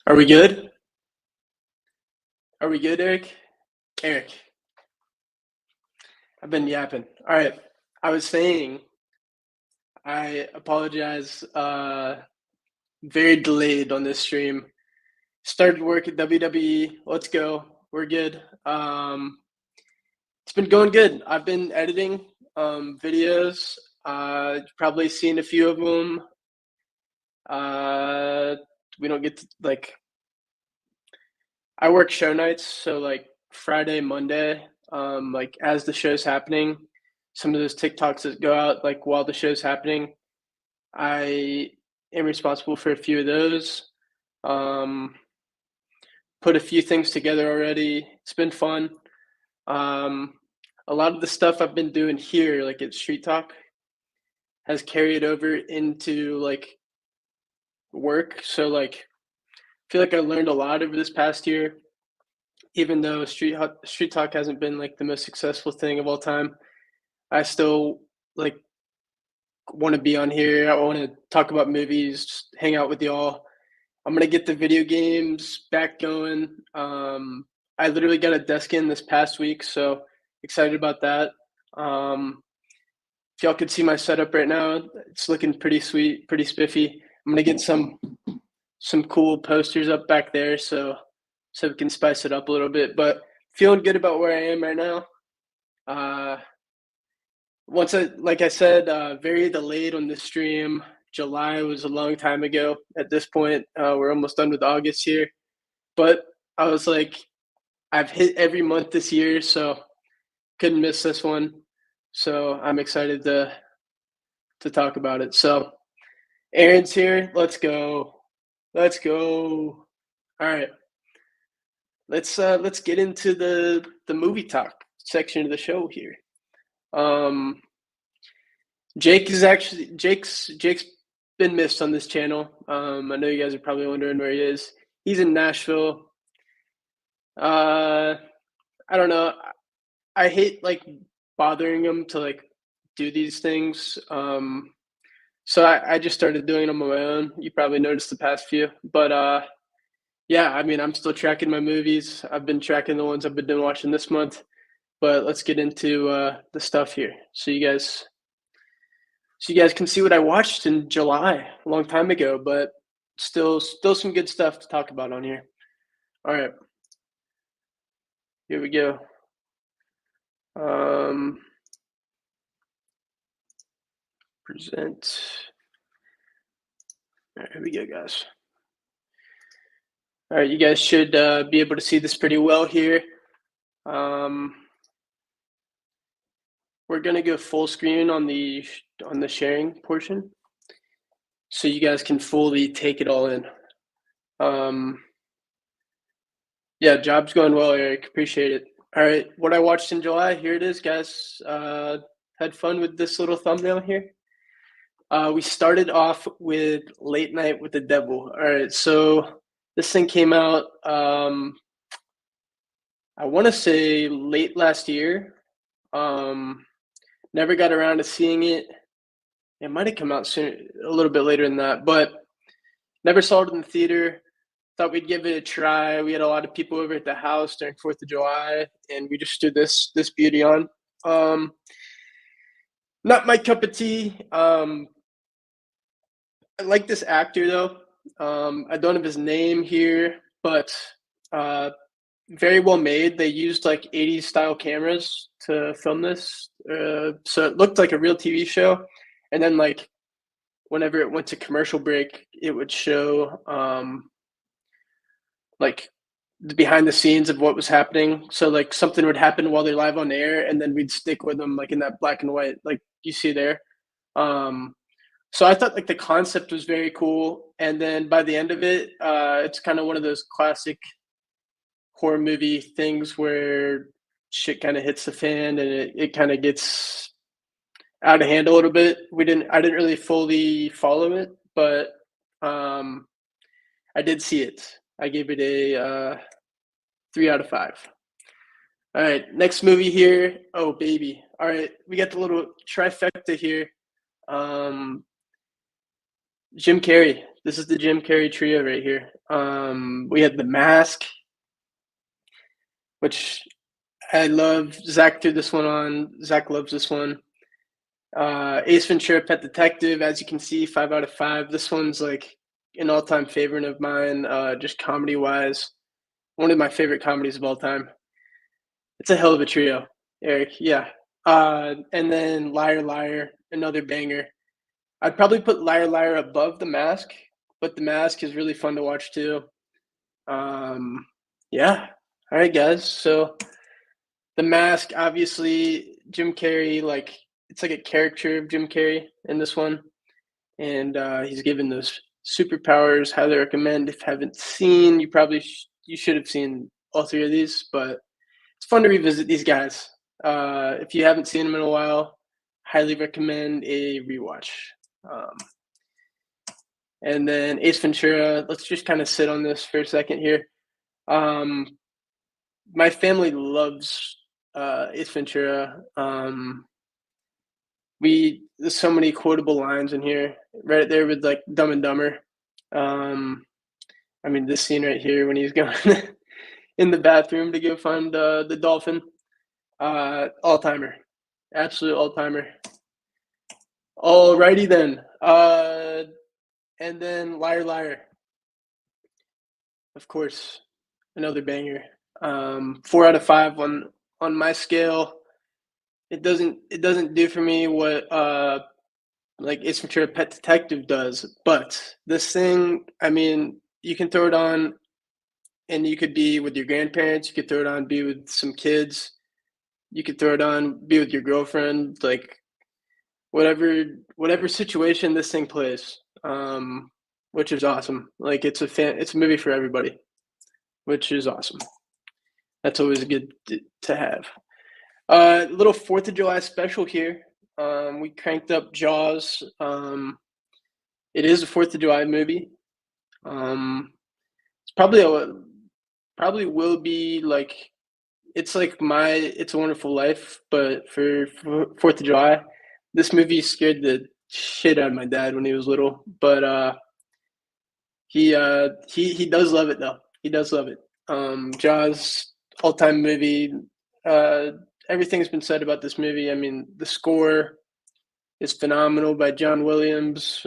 Are we good? Are we good, Eric? Eric, I've been yapping. All right. I was saying, I apologize. Very delayed on this stream. Started work at WWE. Let's go. We're good. It's been going good. I've been editing videos. Probably seen a few of them. Uh, we don't get to like. I work show nights, so like Friday, Monday, like as the show's happening, some of those TikToks that go out like while the show's happening, I am responsible for a few of those. Um, Put a few things together already. It's been fun. Um, a lot of the stuff I've been doing here, like at Street Talk, has carried over into like work. So like, I feel like I learned a lot over this past year. Even though Street Talk hasn't been like the most successful thing of all time, I still like want to be on here. I want to talk about movies, just hang out with y'all. I'm gonna get the video games back going. I literally got a desk in this past week, so excited about that. Um, if y'all could see my setup right now, it's looking pretty sweet, pretty spiffy. I'm gonna get some cool posters up back there, so we can spice it up a little bit. But feeling good about where I am right now. Uh, like I said, very delayed on the stream. July was a long time ago. At this point, we're almost done with August here. But I was like, I've hit every month this year, so couldn't miss this one. So I'm excited to talk about it. So Aaron's here. Let's go. Let's go. All right. Let's get into the movie talk section of the show here. Um, Jake's been missed on this channel. I know you guys are probably wondering where he is. He's in Nashville. Uh, I don't know. I hate like bothering him to like do these things. So I just started doing them on my own. You probably noticed the past few, but yeah, I mean, I'm still tracking my movies. I've been tracking the ones I've been watching this month. But let's get into the stuff here. So you guys can see what I watched in July, a long time ago, but still some good stuff to talk about on here. All right, here we go. Um, Present. All right, here we go, guys. All right, you guys should be able to see this pretty well here. Um, we're gonna go full screen on the sharing portion, so you guys can fully take it all in. Yeah, job's going well, Eric. Appreciate it. All right, what I watched in July, here it is, guys. Had fun with this little thumbnail here. We started off with Late Night with the Devil. All right, so this thing came out, I want to say late last year. Um, Never got around to seeing it. It might have come out soon, a little bit later than that, but never saw it in the theater. Thought we'd give it a try. We had a lot of people over at the house during 4th of July, and we just stood this beauty on. Um, Not my cup of tea. I like this actor though. I don't have his name here, but uh, very well made. They used like 80s style cameras to film this, so it looked like a real TV show. And then like whenever it went to commercial break, it would show like the behind the scenes of what was happening. So like something would happen while they're live on air, and then we'd stick with them like in that black and white, like you see there. Um, so I thought like the concept was very cool, and then by the end of it, it's kind of one of those classic horror movie things where shit kind of hits the fan and it kind of gets out of hand a little bit. I didn't really fully follow it, but um, I did see it. I gave it a 3 out of 5. All right, next movie here. Oh baby. All right, we got the little trifecta here. Um, Jim Carrey. This is the Jim Carrey Trio right here. We had The Mask, which I love. Zach threw this one on. Zach loves this one. Ace Ventura: Pet Detective. As you can see, 5 out of 5. This one's like an all-time favorite of mine. Just comedy-wise, one of my favorite comedies of all time. It's a hell of a trio, Eric. Yeah. And then Liar Liar, another banger. I'd probably put Liar Liar above The Mask, but The Mask is really fun to watch too. Yeah. All right, guys. So The Mask, obviously, Jim Carrey, like it's like a caricature of Jim Carrey in this one, and he's given those superpowers. Highly recommend. If you haven't seen, you should have seen all 3 of these, but it's fun to revisit these guys. If you haven't seen them in a while, highly recommend a rewatch. Um, and then Ace Ventura. Let's just kind of sit on this for a second here. My family loves Ace Ventura. There's so many quotable lines in here, right there with like Dumb and Dumber. I mean, this scene right here when he's going in the bathroom to go find the dolphin. All timer, absolute all timer. Alrighty then. And then Liar Liar, of course, another banger. 4 out of 5 on my scale. It doesn't do for me what like Ace Ventura: Pet Detective does, but this thing, I mean, you can throw it on, and you could be with your grandparents. You could throw it on, be with some kids. You could throw it on, be with your girlfriend. Like whatever situation this thing plays, which is awesome. Like it's a movie for everybody, which is awesome. That's always good to have. Little 4th of July special here. We cranked up Jaws. It is a 4th of July movie. It's probably will be like it's like It's a Wonderful Life, but for 4th of July. This movie scared the shit out of my dad when he was little, but he does love it though. He does love it. Jaws, all-time movie. Everything's been said about this movie. I mean, the score is phenomenal by John Williams.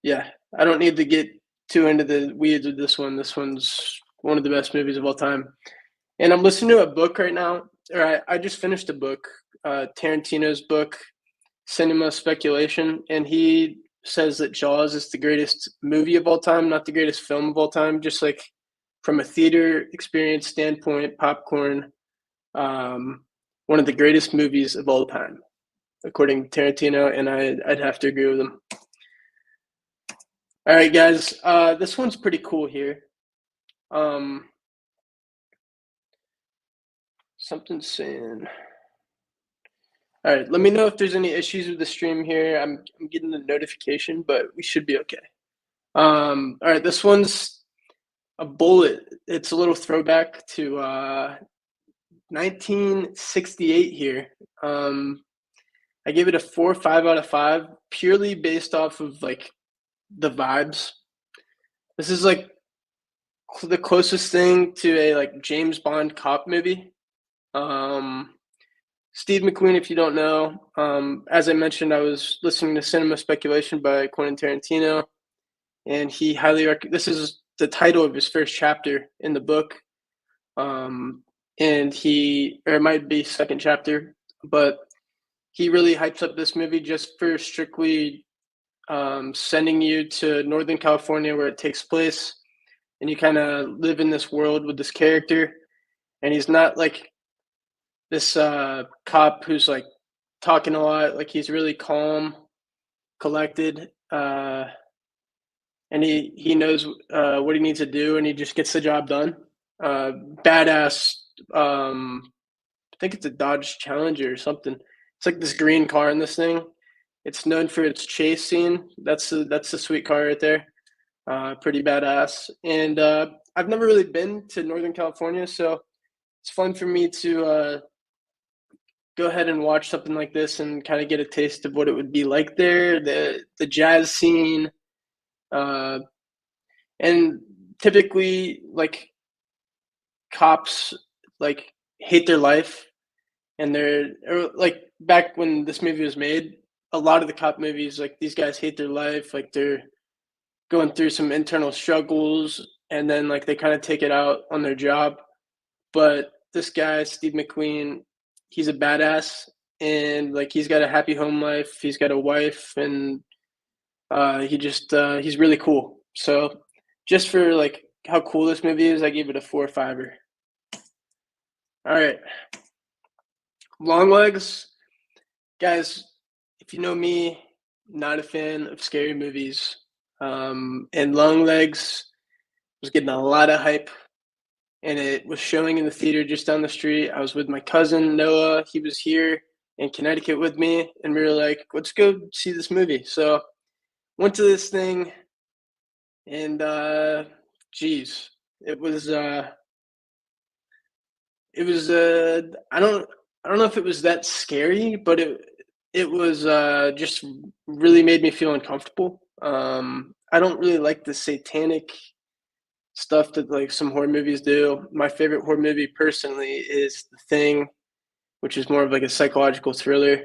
Yeah, I don't need to get too into the weeds with this one. This one's one of the best movies of all time. And I'm listening to a book right now. I just finished a book, Tarantino's book, Cinema Speculation, and he says that Jaws is the greatest movie of all time, not the greatest film of all time, just like from a theater experience standpoint, popcorn, one of the greatest movies of all time, according to Tarantino, and I'd have to agree with him. All right, guys, this one's pretty cool here. Something's saying. All right, let me know if there's any issues with the stream here. I'm getting the notification, but we should be okay. All right, this one's a Bullitt. It's a little throwback to 1968 here. I gave it a 4 or 5 out of 5, purely based off of like the vibes. This is like the closest thing to a like James Bond cop movie. Steve McQueen, if you don't know, as I mentioned, I was listening to Cinema Speculation by Quentin Tarantino, and he highly this is the title of his first chapter in the book, and or it might be second chapter, but he really hypes up this movie just for strictly sending you to Northern California where it takes place, and you kind of live in this world with this character, and he's not like this cop who's like talking a lot. Like he's really calm, collected, and he knows what he needs to do, and he just gets the job done. Badass. I think it's a Dodge Challenger or something. It's like this green car in this thing. It's known for its chase scene. That's the sweet car right there. Pretty badass. And I've never really been to Northern California, so it's fun for me to go ahead and watch something like this and kind of get a taste of what it would be like there. The jazz scene, uh, and typically like cops like hate their life, and they're or, like back when this movie was made. A lot of the cop movies, like these guys hate their life, like they're going through some internal struggles, and then like they kind of take it out on their job. But this guy, Steve McQueen, he's a badass, and like he's got a happy home life. He's got a wife, and he's really cool. So just for like how cool this movie is, I gave it a 4 or 5. All right, Longlegs, guys. If you know me, not a fan of scary movies. And Longlegs was getting a lot of hype, and it was showing in the theater just down the street. I was with my cousin Noah. He was here in Connecticut with me, and we were like, "Let's go see this movie." So went to this thing, and geez, it was it was I don't know if it was that scary, but it was just really made me feel uncomfortable. I don't really like the satanic stuff that like some horror movies do. My favorite horror movie personally is The Thing, which is more of like a psychological thriller.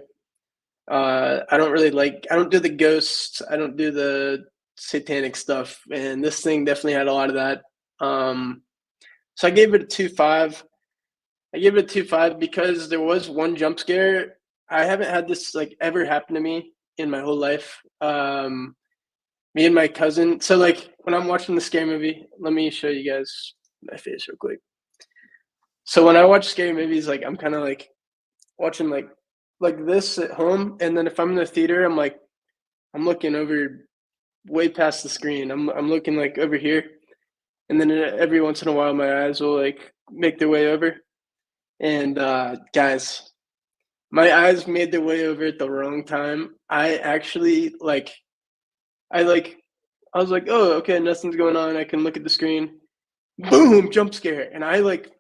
I don't do the ghosts. I don't do the satanic stuff, and this thing definitely had a lot of that. Um, so I gave it a 2.5. I gave it a 2.5 because there was one jump scare. I haven't had this like ever happen to me in my whole life. Me and my cousin. So like when I'm watching the scary movie, let me show you guys my face real quick. So when I watch scary movies, like I'm kind of like watching like this at home, and then if I'm in the theater, I'm looking over way past the screen. I'm looking like over here, and then every once in a while, my eyes will like make their way over. And guys, my eyes made their way over at the wrong time. I like I was like, oh, okay, nothing's going on. I can look at the screen. Boom, jump scare, and I like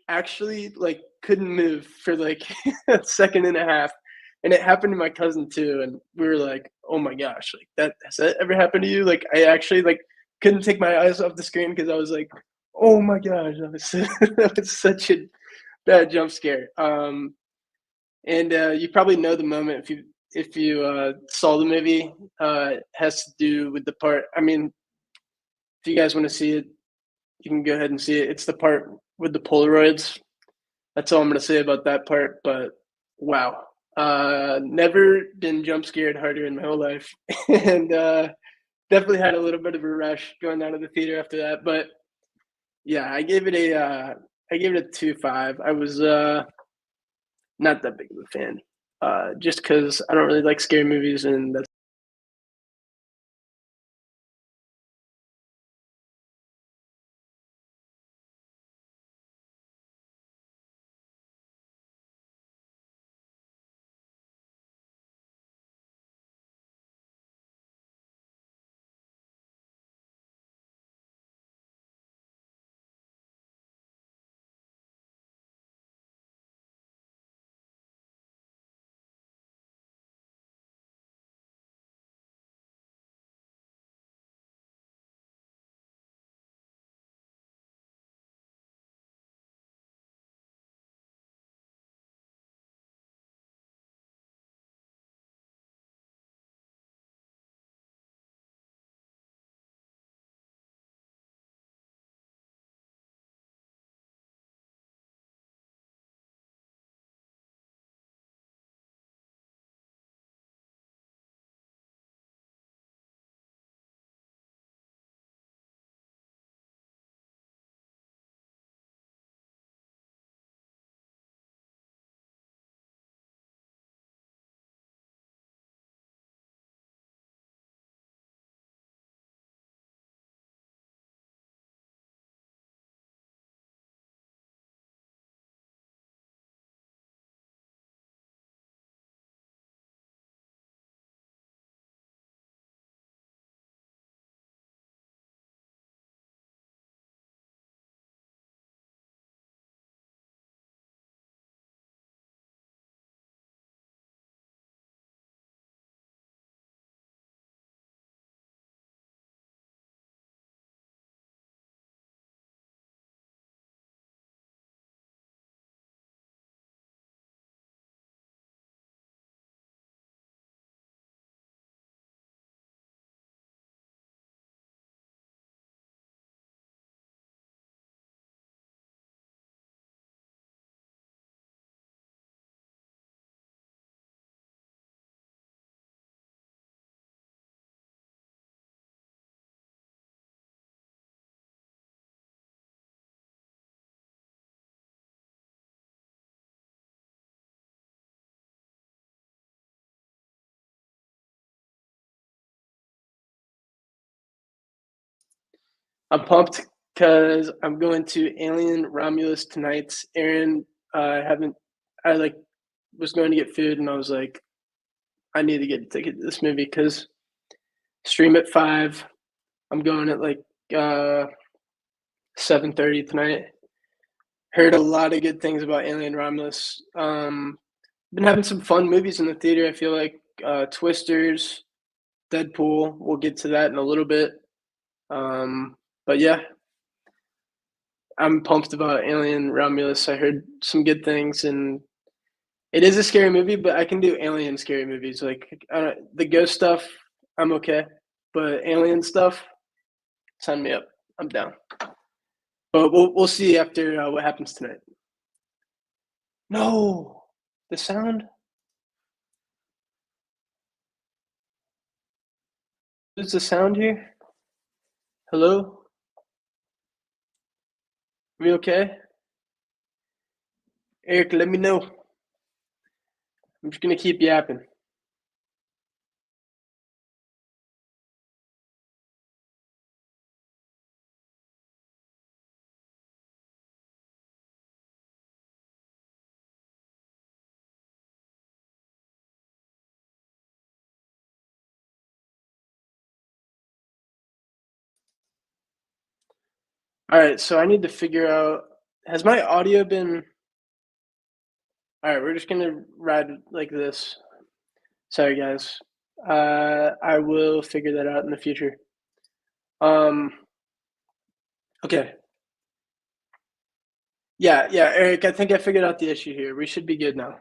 actually like couldn't move for like a second and a half, and it happened to my cousin too, and we were like, oh my gosh, like that has that ever happened to you? Like I actually like couldn't take my eyes off the screen because I was like, oh my gosh, that was that was such a bad jump scare. And you probably know the moment if you saw the movie. It has to do with the part. I mean, if you guys want to see it, you can go ahead and see it. It's the part with the Polaroids. That's all I'm gonna say about that part. But wow, never been jump scared harder in my whole life, and definitely had a little bit of a rush going out of the theater after that. But yeah, I gave it a 2.5. I was not that big of a fan, just because I don't really like scary movies, and that's I'm pumped because I'm going to Alien Romulus tonight. Aaron, haven't I like was going to get food and I was like, I need to get a ticket to this movie because stream at 5. I'm going at like 7:30 tonight. Heard a lot of good things about Alien Romulus. Been having some fun movies in the theater. I feel like Twisters, Deadpool. We'll get to that in a little bit. But yeah, I'm pumped about Alien Romulus. I heard some good things, and it is a scary movie, but I can do alien scary movies. Like the ghost stuff, I'm okay, but alien stuff, sign me up. I'm down. But we'll see after what happens tonight. No, the sound. Is the sound here? Hello, we okay? Eric, let me know. I'm just gonna keep yapping. All right, so I need to figure out. Has my audio been? All right, we're just gonna ride like this. Sorry, guys. I will figure that out in the future. Um, okay. Yeah, Eric, I think I figured out the issue here. We should be good now.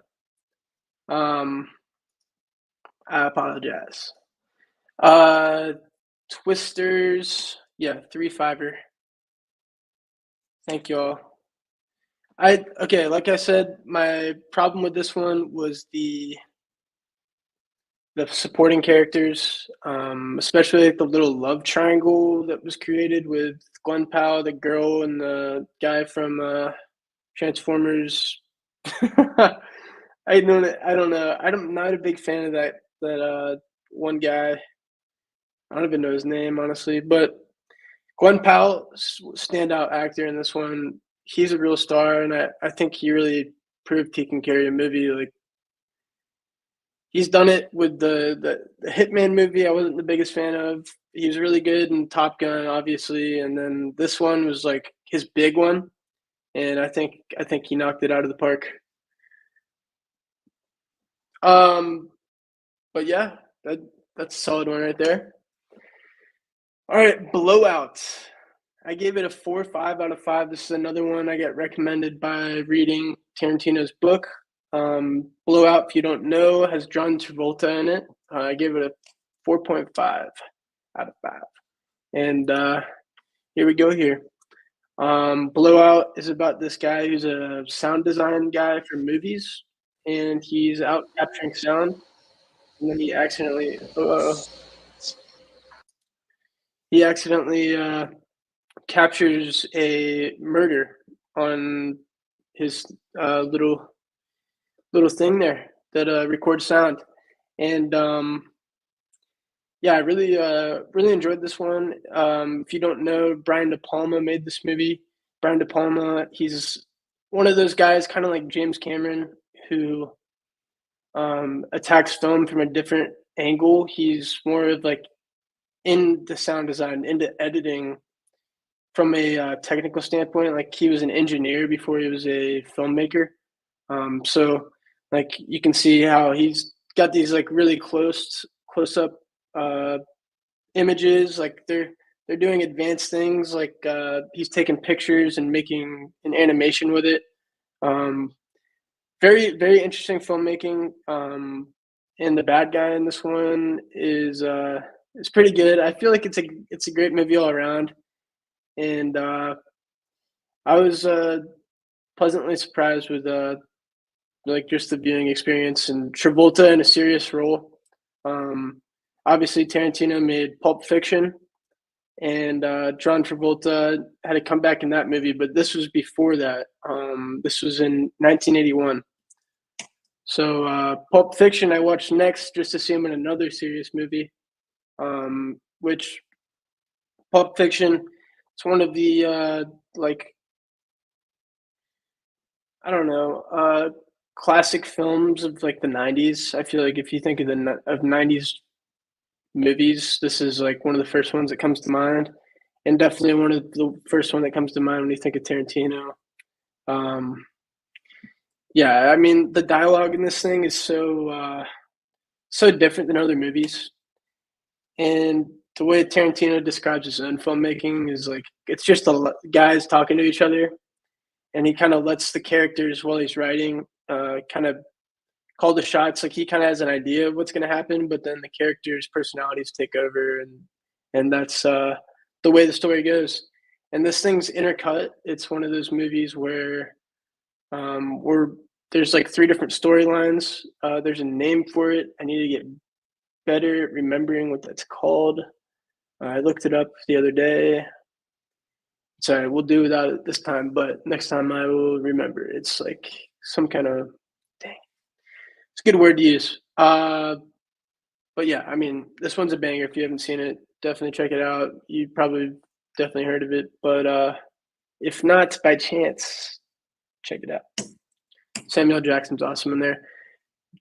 Um, I apologize. Uh, Twisters, yeah, 3 5er. Thank you all. Okay, like I said, my problem with this one was the supporting characters, especially like the little love triangle that was created with Gwen Powell, the girl, and the guy from Transformers. I don't know. I'm not a big fan of that one guy. I don't even know his name honestly, but Gwen Powell, standout actor in this one. He's a real star, and I think he really proved he can carry a movie. Like he's done it with the Hitman movie. I wasn't the biggest fan of. He was really good in Top Gun, obviously, and then this one was like his big one, and I think he knocked it out of the park. Um, but yeah, that's a solid one right there. All right, Blowout. I gave it a 4.5 out of 5. This is another one I get recommended by reading Tarantino's book. Blowout, if you don't know, has John Travolta in it. I gave it a 4.5 out of 5. And here we go here. Blowout is about this guy who's a sound design guy for movies, and he's out capturing sound, and then he accidentally captures a murder on his little thing there that records sound, and yeah, I really enjoyed this one. If you don't know, Brian De Palma made this movie. Brian De Palma, he's one of those guys, kind of like James Cameron, who attacks film from a different angle. He's more of like in the sound design, into editing from a technical standpoint. Like he was an engineer before he was a filmmaker. So like you can see how he's got these like really close up uh, images. Like they're doing advanced things. Like he's taking pictures and making an animation with it. Um, very interesting filmmaking. And the bad guy in this one is pretty good. I feel like it's a great movie all around. And I was pleasantly surprised with like just the viewing experience and Travolta in a serious role. Obviously, Tarantino made Pulp Fiction, and John Travolta had to come back in that movie, but this was before that. This was in 1981. So Pulp Fiction, I watched next just to see him in another serious movie, which Pulp Fiction. It's one of the like I don't know, classic films of like the '90s. I feel like if you think of of '90s movies, this is like one of the first ones that comes to mind, and definitely one of the first one that comes to mind when you think of Tarantino. Um, yeah, I mean the dialogue in this thing is so different than other movies, and the way Tarantino describes his own filmmaking is like it's just guys talking to each other, and he kind of lets the characters while he's writing kind of call the shots. Like he kind of has an idea of what's going to happen, but then the characters' personalities take over, and that's the way the story goes. And this thing's intercut. It's one of those movies where there's like three different storylines. There's a name for it. I need to get better at remembering what that's called. I looked it up the other day. Sorry, we'll do without it this time, but next time I will remember. It's like some kind of dang. It's a good word to use. But yeah, I mean, this one's a banger. If you haven't seen it, definitely check it out. You probably definitely heard of it, but if not, by chance, check it out. Samuel Jackson's awesome in there.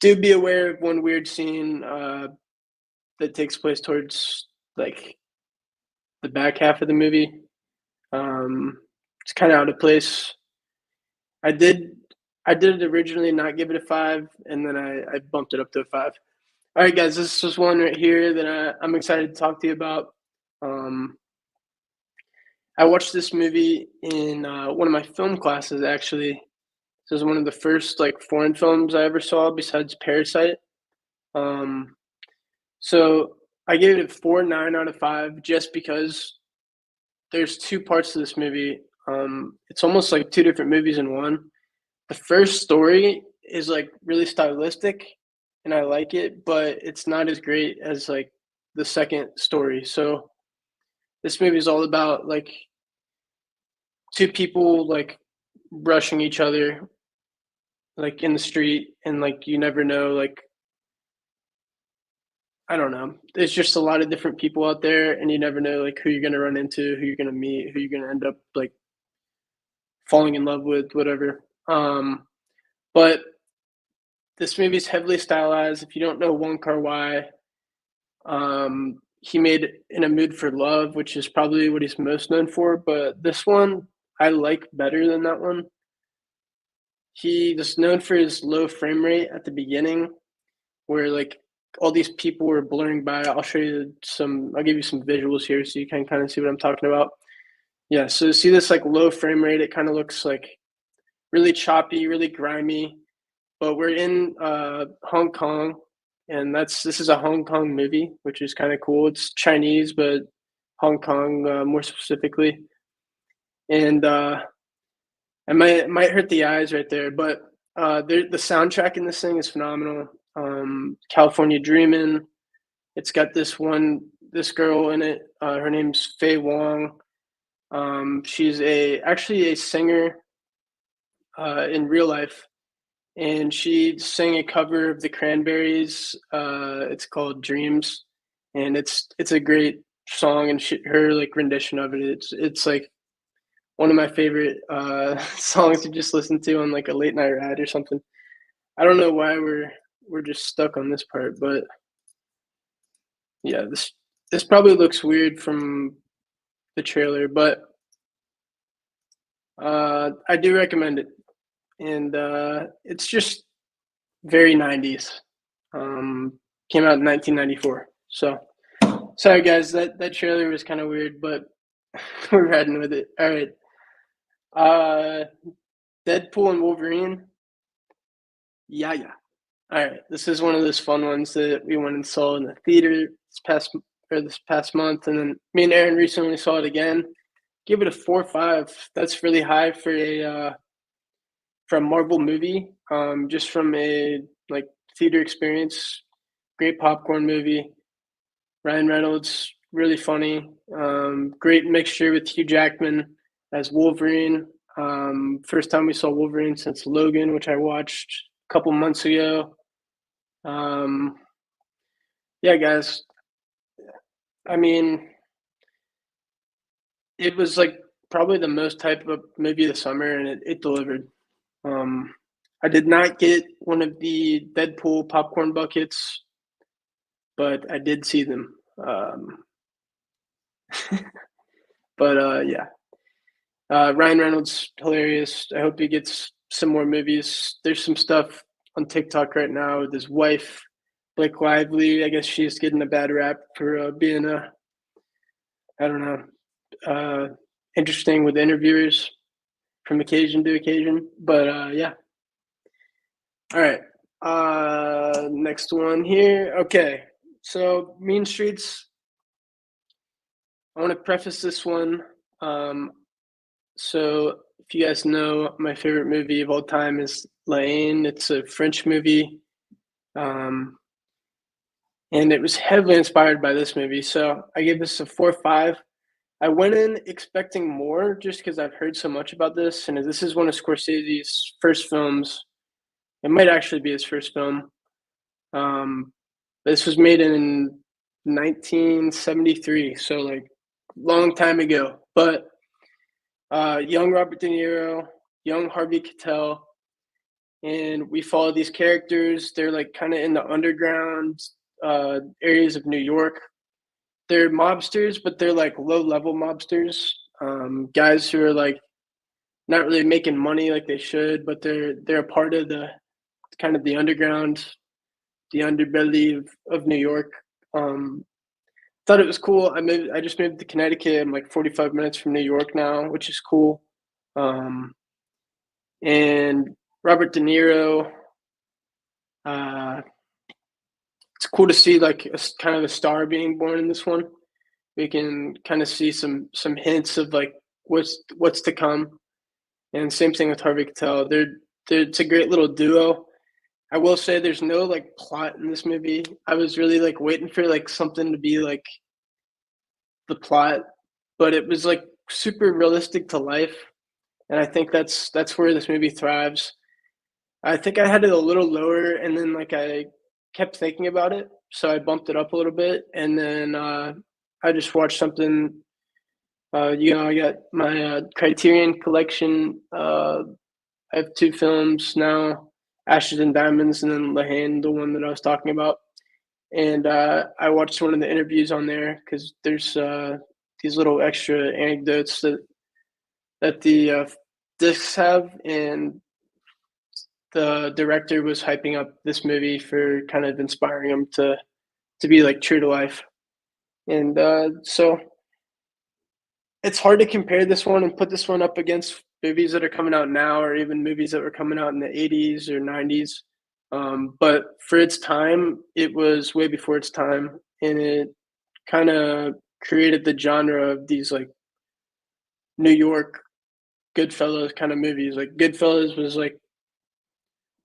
Do be aware of one weird scene that takes place towards like the back half of the movie. It's kind of out of place. I did I did originally not give it a 5, and then I bumped it up to a 5. All right, guys, this is one right here that I'm excited to talk to you about. Um, I watched this movie in one of my film classes. Actually, this is one of the first like foreign films I ever saw besides Parasite. Um, so I gave it a 4.9 out of 5 just because there's two parts to this movie. It's almost like two different movies in one. The first story is like really stylistic and I like it, but it's not as great as like the second story. So this movie is all about like two people like brushing each other like in the street, and like you never know, like I don't know. There's just a lot of different people out there and you never know like who you're gonna run into, who you're gonna meet, who you're gonna end up like falling in love with, whatever. But this movie is heavily stylized. If you don't know Wong Kar-wai, he made In a Mood for Love, which is probably what he's most known for. But this one I like better than that one. He is known for his low frame rate at the beginning, where like all these people were blurring by. I'll show you some. I'll give you some visuals here so you can kind of see what I'm talking about. Yeah. So see this like low frame rate. It kind of looks like really choppy, really grimy. But we're in Hong Kong, and this is a Hong Kong movie, which is kind of cool. It's Chinese, but Hong Kong more specifically. And it might hurt the eyes right there, but the soundtrack in this thing is phenomenal. California Dreamin'. It's got this girl in it. Her name's Faye Wong. She's actually a singer in real life, and she sang a cover of the Cranberries. It's called Dreams, and it's a great song, and her like rendition of it. It's like one of my favorite songs to just listen to on like a late night ride or something. I don't know why we're just stuck on this part, but yeah, this probably looks weird from the trailer, but I do recommend it, and it's just very 90s. Came out in 1994. So sorry guys, that trailer was kind of weird, but we're riding with it. All right. Uh, Deadpool and Wolverine. Yeah, yeah. All right. This is one of those fun ones that we went and saw in the theater this past month, and then me and Aaron recently saw it again. Give it a 4.5. That's really high for a Marvel movie. Just from a like theater experience, great popcorn movie. Ryan Reynolds, really funny. Great mixture with Hugh Jackman as Wolverine. First time we saw Wolverine since Logan, which I watched a couple months ago. Um, yeah, guys. I mean, it was like probably the most type of movie of the summer, and it delivered. Um, I did not get one of the Deadpool popcorn buckets, but I did see them. But yeah, Ryan Reynolds hilarious. I hope he gets some more movies. There's some stuff on TikTok right now with his wife, Blake Lively. I guess she's getting a bad rap for being a I don't know interesting with interviewers from occasion to occasion. But yeah, all right. Next one here. Okay, so Mean Streets. I want to preface this one. Um, so, if you guys know, my favorite movie of all time is La Haine. It's a French movie, um, and it was heavily inspired by this movie. So, I give this a 4.5. I went in expecting more just because I've heard so much about this, and this is one of Scorsese's first films. It might actually be his first film. This was made in 1973, so like long time ago. But young Robert De Niro, young Harvey Keitel, and we follow these characters. They're like kind of in the underground areas of New York. They're mobsters, but they're like low level mobsters. Guys who are like not really making money like they should, but they're a part of the kind of the underground, the underbelly of New York. Thought it was cool. I just moved to Connecticut. I'm like 45 minutes from New York now, which is cool. And Robert De Niro. It's cool to see like kind of a star being born in this one. We can kind of see some hints of like what's to come. And same thing with Harvey Keitel. It's a great little duo. I will say there's no like plot in this movie. I was really like waiting for like something to be like the plot, but it was like super realistic to life, and I think that's where this movie thrives. I think I had it a little lower, and then like I kept thinking about it, so I bumped it up a little bit, and then I just watched something. I got my Criterion collection. I have two films now, Ashes and Diamonds, and then La Haine, the one that I was talking about. And I watched one of the interviews on there because there's these little extra anecdotes that the discs have, and the director was hyping up this movie for kind of inspiring him to be like true to life. And so it's hard to compare this one and put this one up against movies that are coming out now or even movies that were coming out in the 80s or 90s. But for its time, it was way before its time, and it kind of created the genre of these like New York Goodfellas kind of movies. Like Goodfellas was like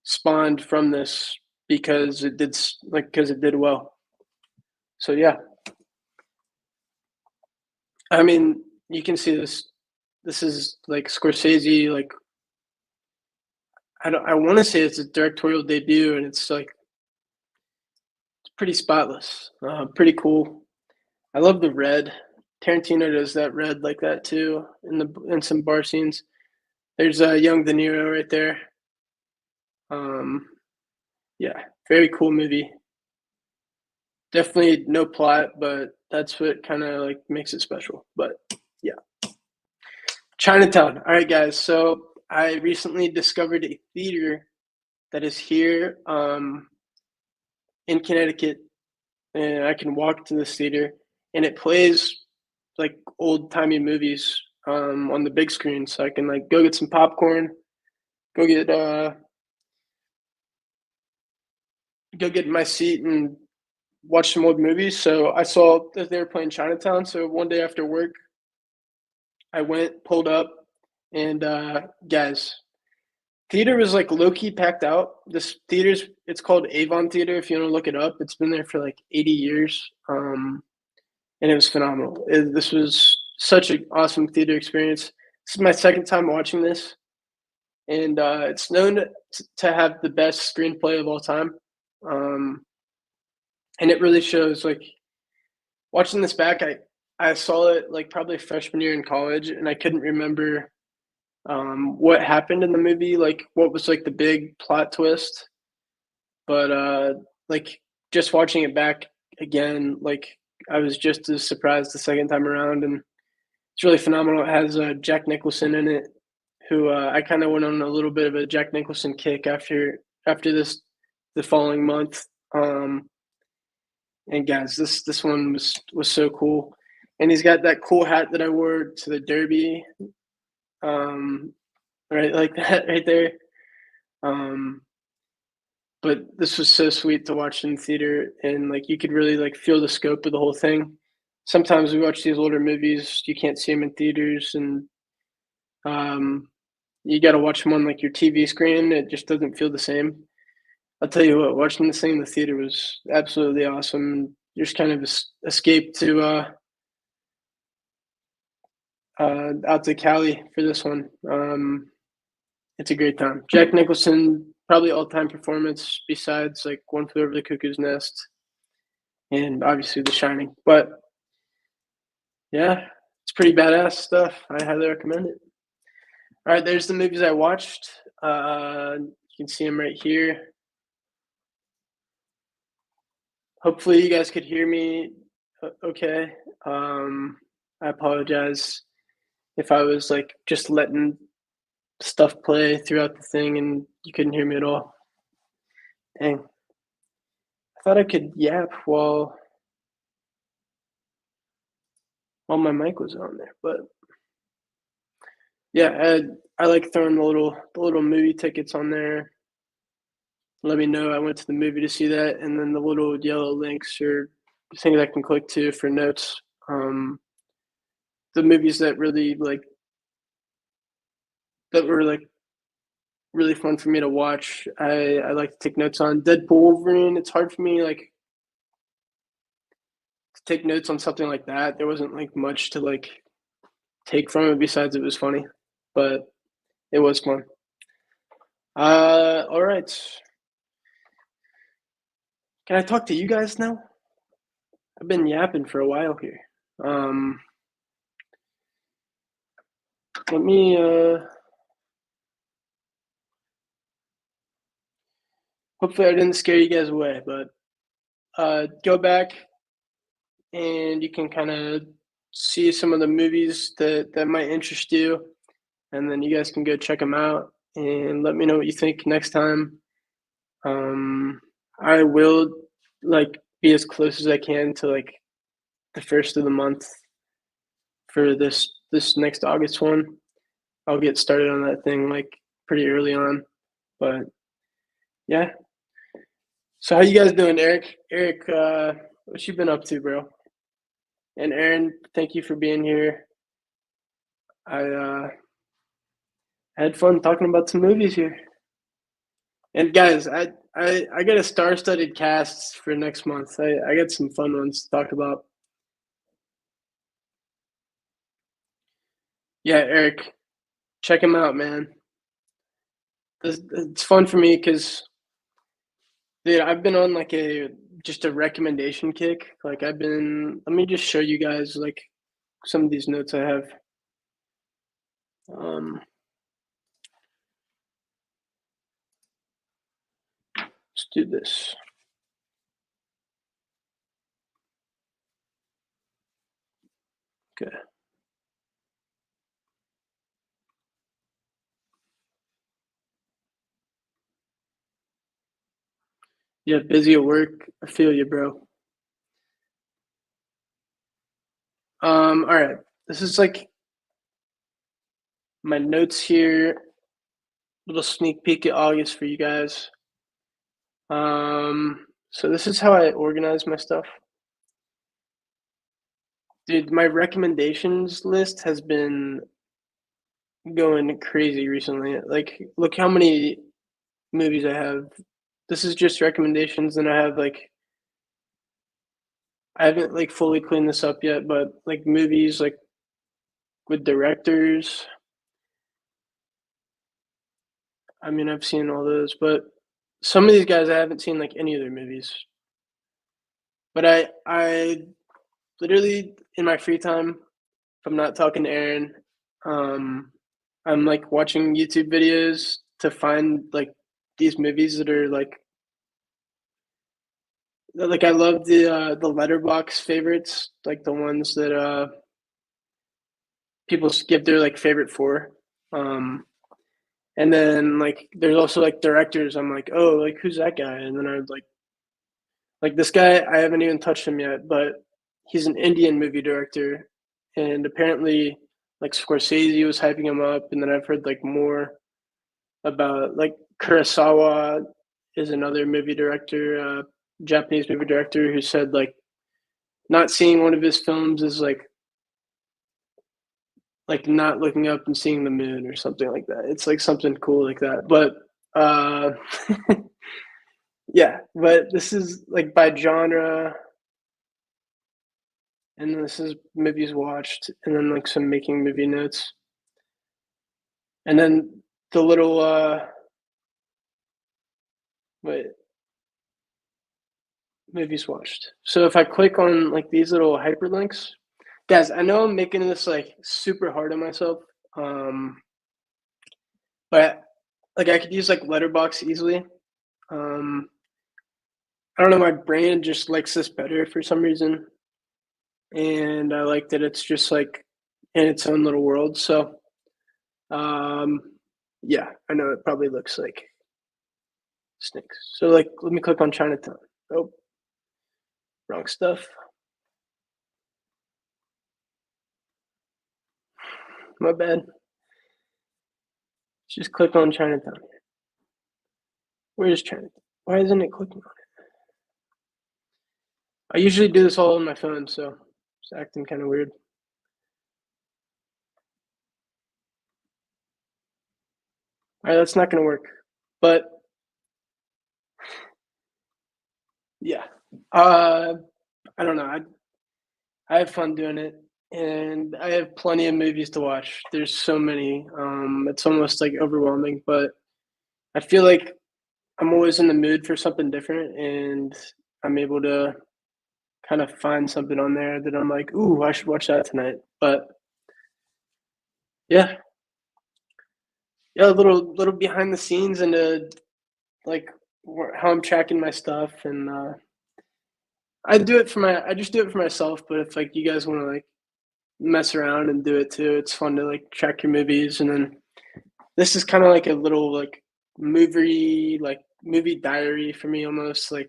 spawned from this because it did well. So yeah, I mean you can see this. This is like Scorsese. Like I want to say it's a directorial debut, and it's like it's pretty spotless, pretty cool. I love the red. Tarantino does that red like that too in some bar scenes. There's young De Niro right there. Um, yeah, very cool movie. Definitely no plot, but that's what kind of like makes it special. But yeah, Chinatown. All right, guys. So I recently discovered a theater that is here in Connecticut, and I can walk to this theater, and it plays like old timey movies on the big screen, so I can like go get some popcorn, go get go get in my seat and watch some old movies. So I saw that they were playing Chinatown. So one day after work, I went, pulled up, and guys, theater was like low key packed out. This theater's it's called Avon Theater. If you want to look it up, it's been there for like 80 years, and it was phenomenal. This was such an awesome theater experience. This is my second time watching this, and it's known to have the best screenplay of all time. Um, and it really shows. Like watching this back, I saw it like probably freshman year in college, and I couldn't remember what happened in the movie, like what was like the big plot twist. But like just watching it back again, like I was just as surprised the second time around, and it's really phenomenal. It has Jack Nicholson in it, who I kind of went on a little bit of a Jack Nicholson kick after this the following month. And guys, this one was so cool, and he's got that cool hat that I wore to the Derby, right, like that right there. Um, but this was so sweet to watch in theater, and like you could really like feel the scope of the whole thing. Sometimes we watch these older movies, you can't see them in theaters, and um, you got to watch them on like your TV screen. It just doesn't feel the same. I'll tell you what, watching this thing in the theater was absolutely awesome. Just kind of escape to out to Cali for this one. It's a great time. Jack Nicholson, probably all-time performance besides like One Flew Over the Cuckoo's Nest and obviously The Shining. But yeah, it's pretty badass stuff. I highly recommend it. All right, there's the movies I watched. You can see them right here. Hopefully, you guys could hear me okay. I apologize if I was like just letting stuff play throughout the thing and you couldn't hear me at all. Dang. I thought I could yap while my mic was on there, but yeah, I like throwing the little movie tickets on there. Let me know I went to the movie to see that, and then the little yellow links or things I can click to for notes. The movies that really like that were like really fun for me to watch. I like to take notes on Deadpool Wolverine. It's hard for me like to take notes on something like that. There wasn't like much to like take from it besides it was funny, but it was fun. All right. Can I talk to you guys now? I've been yapping for a while here. Um, let me. Hopefully, I didn't scare you guys away, but go back and you can kind of see some of the movies that might interest you, and then you guys can go check them out and let me know what you think next time. Um, I will like be as close as I can to like the first of the month for this next August one. I'll get started on that thing like pretty early on. But yeah. So how you guys doing, Eric? Eric, what you been up to, bro? And Aaron, thank you for being here. I had fun talking about some movies here. And guys, I got a star-studded cast for next month. I got some fun ones to talk about. Yeah, Eric, check him out, man. It's fun for me because dude, I've been on like a recommendation kick. Like I've been. Let me just show you guys like some of these notes I have. Um, let's do this. Okay. Yeah, busy at work. I feel you, bro. All right. This is like my notes here. Little sneak peek at August for you guys. So this is how I organize my stuff. Dude, my recommendations list has been going crazy recently. Like, look how many movies I have. This is just recommendations, and I have like I haven't like fully cleaned this up yet, but like movies like with directors. I mean, I've seen all those, but some of these guys I haven't seen like any of their movies. But I literally in my free time, if I'm not talking to Aaron, um, I'm like watching YouTube videos to find like these movies that are like I love the letterbox favorites, like the ones that people give their like favorite for. Um, and then like there's also like directors. I'm like, oh, like who's that guy? And then I would like this guy. I haven't even touched him yet, but he's an Indian movie director, and apparently like Scorsese was hyping him up. And then I've heard like more about like Kurosawa is another movie director, Japanese movie director who said like not seeing one of his films is like not looking up and seeing the moon or something like that. It's like something cool like that. But uh yeah, but this is like by genre, and this is movies watched, and then like some making movie notes. And then the little wait, movies watched. So if I click on like these little hyperlinks, guys, I know I'm making this like super hard on myself. Um but like I could use like letterbox easily. Um I don't know, my brain just likes this better for some reason. And I like that it's just like in its own little world. So um yeah, I know it probably looks like snakes. So like let me click on Chinatown. Oh, wrong stuff. My bad. Just click on Chinatown. Where's Chinatown? Why isn't it clicking on it? I usually do this all on my phone, so it's acting kind of weird. All right, that's not going to work. But yeah, I don't know. I have fun doing it, and I have plenty of movies to watch. There's so many. It's almost like overwhelming, but I feel like I'm always in the mood for something different, and I'm able to kind of find something on there that I'm like, ooh, I should watch that tonight. But yeah, yeah, a little behind the scenes into like how I'm tracking my stuff, and I just do it for myself. But if like you guys want to like mess around and do it too, it's fun to like track your movies, and then this is kind of like a little like movie diary for me, almost like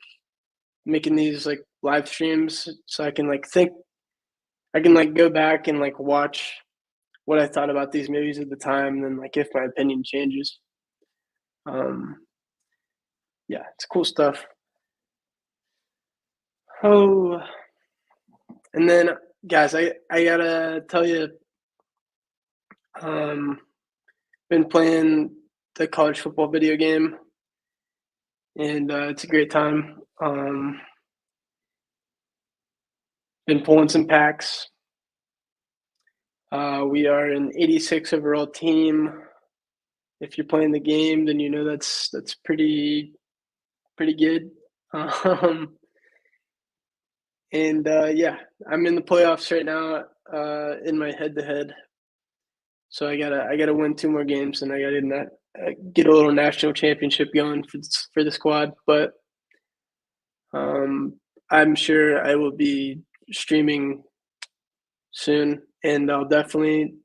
making these like live streams so I can like think I can like go back and like watch what I thought about these movies at the time, and then like if my opinion changes. Um, yeah, it's cool stuff. Oh, and then guys, I gotta tell you, um, been playing the college football video game, and it's a great time. Been pulling some packs. We are an 86 overall team. If you're playing the game, then you know that's pretty good. Um, and yeah, I'm in the playoffs right now in my head-to-head. So I gotta win two more games, and I gotta get a little national championship going for the squad. But I'm sure I will be streaming soon, and I'll definitely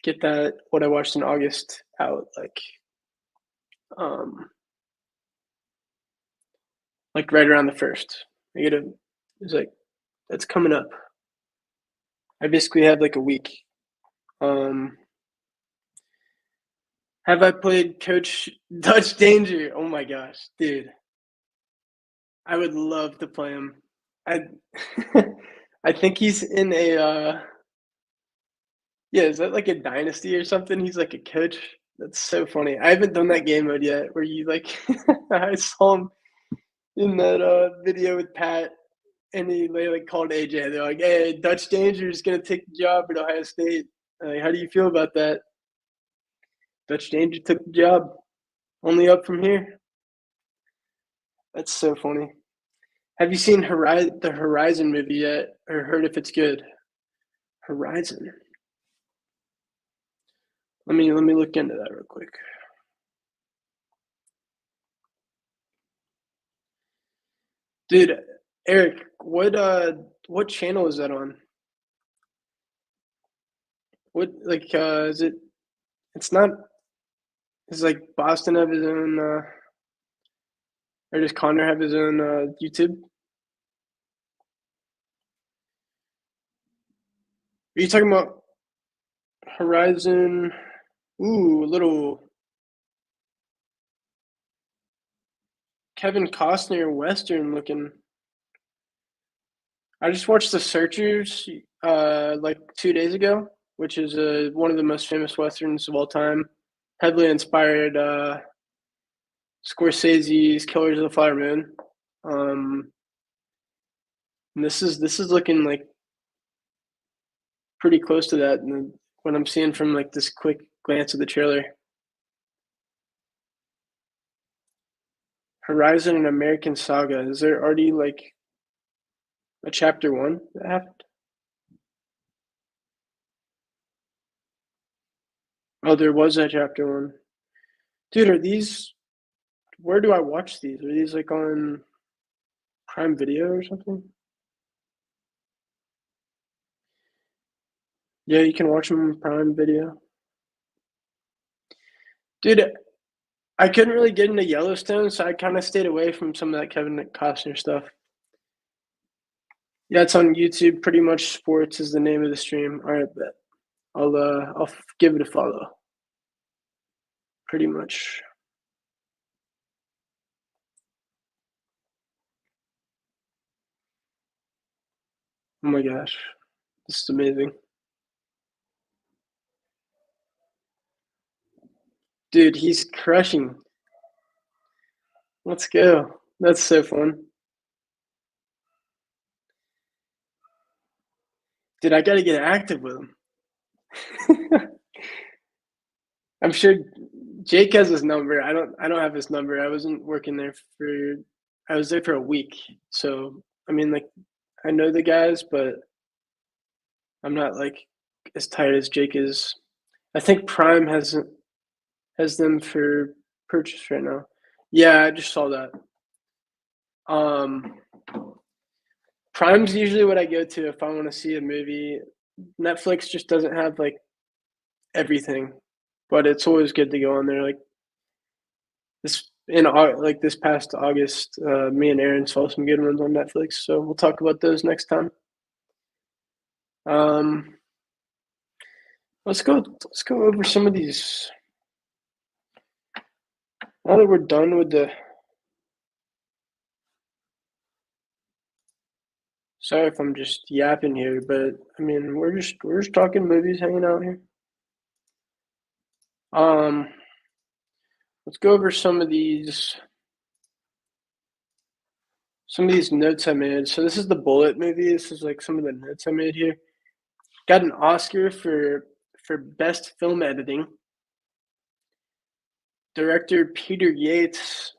get that what I watched in August out um like right around the first. I get a it's like that's coming up. I basically have like a week. Um have I played Coach Dutch Danger? Oh my gosh, dude. I would love to play him. I I think he's in a yeah, is that like a dynasty or something? He's like a coach. That's so funny. I haven't done that game mode yet where you like I saw him in that video with Pat, and they like called AJ. They're like, "Hey, Dutch Danger is gonna take the job at Ohio State. Like, how do you feel about that?" Dutch Danger took the job. Only up from here. That's so funny. Have you seen the Horizon movie yet, or heard if it's good? Horizon. Let me look into that real quick. Dude, Eric, what channel is that on? What like is it it's not it's like Boston have his own or does Connor have his own YouTube? Are you talking about Horizon? Ooh, a little Kevin Costner Western looking. I just watched The Searchers like 2 days ago, which is one of the most famous westerns of all time. Heavily inspired Scorsese's Killers of the Flower Moon. Um, and this is looking like pretty close to that. And what I'm seeing from like this quick glance of the trailer, Horizon and American Saga. Is there already like a chapter one that happened? Oh, there was a chapter one. Dude, are these? Where do I watch these? Are these like on Prime Video or something? Yeah, you can watch them on Prime Video. Dude, I couldn't really get into Yellowstone, so I kind of stayed away from some of that Kevin Costner stuff. Yeah, it's on YouTube. Pretty much sports is the name of the stream. All right, bet. I'll give it a follow. Pretty much. Oh my gosh, this is amazing, dude. He's crushing. Let's go. That's so fun, dude. I got to get active with him. I'm sure Jake has his number. I don't have his number. I wasn't working there for I was there for a week. So I mean like I know the guys, but I'm not like as tight as Jake is. I think Prime has them for purchase right now. Yeah, I just saw that. Um Prime's usually what I go to if I want to see a movie. Netflix just doesn't have like everything, but it's always good to go on there. Like this past August, me and Aaron saw some good ones on Netflix, so we'll talk about those next time. Um, let's go over some of these. Now that we're done with the, sorry if I'm just yapping here, but I mean we're just talking movies, hanging out here. Um, let's go over some of these notes I made. So this is the Bullitt movie. This is like some of the notes I made here. Got an Oscar for best film editing. Director Peter Yates,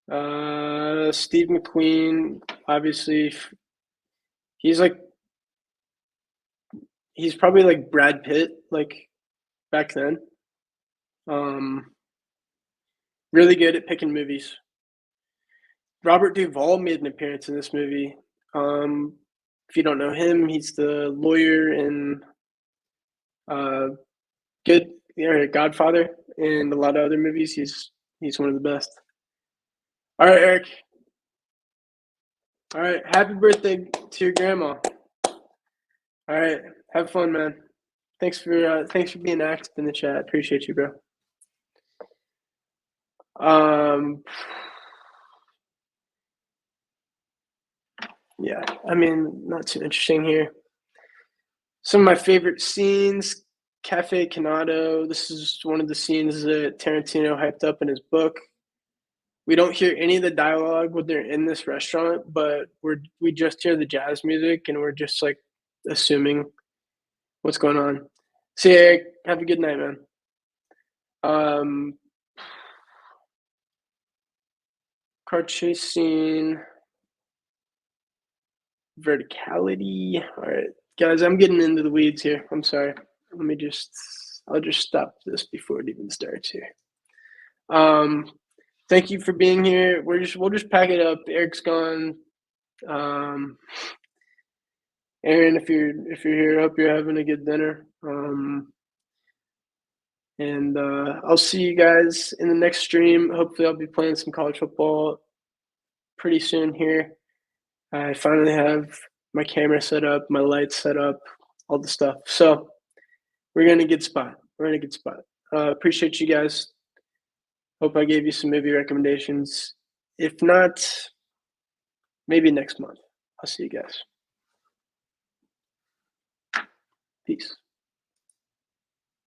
Steve McQueen. Obviously, he's like he's probably like Brad Pitt, like back then. Um, really good at picking movies. Robert Duvall made an appearance in this movie. If you don't know him, he's the lawyer in uh, Good Godfather and a lot of other movies. He's one of the best. All right, Eric. All right, happy birthday to your grandma. All right, have fun, man. Thanks for being active in the chat. Appreciate you, bro. Um, yeah, I mean, not too interesting here. Some of my favorite scenes, Cafe Canado. This is one of the scenes that Tarantino hyped up in his book. We don't hear any of the dialogue when they're in this restaurant, but we just hear the jazz music and we're just like assuming what's going on. See you, Eric. Have a good night, man. Um, car chase scene. verticality. All right, guys, I'm getting into the weeds here. I'm sorry. I'll just stop this before it even starts here. Thank you for being here. We'll just pack it up. Eric's gone. Aaron, if you're here, I hope you're having a good dinner. And I'll see you guys in the next stream. Hopefully, I'll be playing some college football pretty soon here. I finally have my camera set up, my lights set up, all the stuff. So we're in a good spot. Appreciate you guys. Hope I gave you some movie recommendations. If not, maybe next month. I'll see you guys. Peace.